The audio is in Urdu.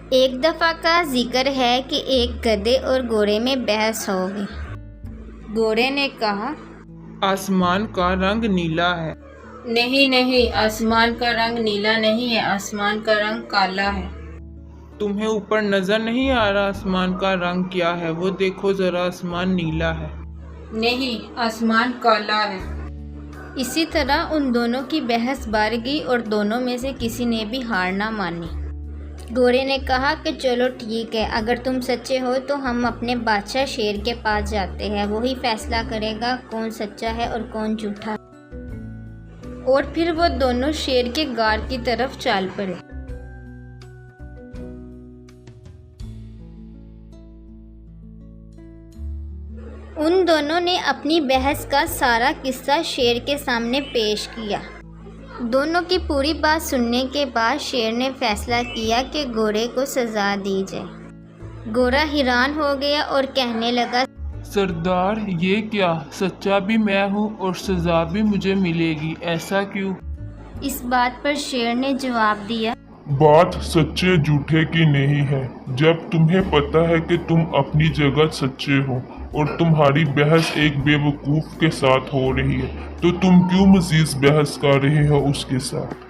ایک دفعہ کا ذکر ہے کہ ایک گدھے اور گھوڑے میں بحث ہو گئی۔ گھوڑے نے کہا، آسمان کا رنگ نیلا ہے۔ نہیں، آسمان کا رنگ نیلا نہیں ہے، آسمان کا رنگ کالا ہے۔ تمہیں اوپر نظر نہیں آ رہا آسمان کا رنگ کیا ہے؟ وہ دیکھو ذرا، آسمان نیلا ہے۔ نہیں، آسمان کالا ہے۔ اسی طرح ان دونوں کی بحث بڑھ گئی اور دونوں میں سے کسی نے بھی ہار نہ مانی۔ گھوڑے نے کہا کہ چلو ٹھیک ہے، اگر تم سچے ہو تو ہم اپنے بادشاہ شیر کے پاس جاتے ہیں، وہی فیصلہ کرے گا کون سچا ہے اور کون جھوٹا ہے۔ اور پھر وہ دونوں شیر کے غار کی طرف چال پڑے۔ ان دونوں نے اپنی بحث کا سارا قصہ شیر کے سامنے پیش کیا۔ دونوں کی پوری بات سننے کے بعد شیر نے فیصلہ کیا کہ گھوڑے کو سزا دی جائے۔ گھوڑا حیران ہو گیا اور کہنے لگا، سردار، یہ کیا؟ سچا بھی میں ہوں اور سزا بھی مجھے ملے گی، ایسا کیوں؟ اس بات پر شیر نے جواب دیا، بات سچے جھوٹے کی نہیں ہے۔ جب تمہیں پتہ ہے کہ تم اپنی جگہ سچے ہو اور تمہاری بحث ایک بے وقوف کے ساتھ ہو رہی ہے تو تم کیوں مزید بحث کر رہے ہو اس کے ساتھ؟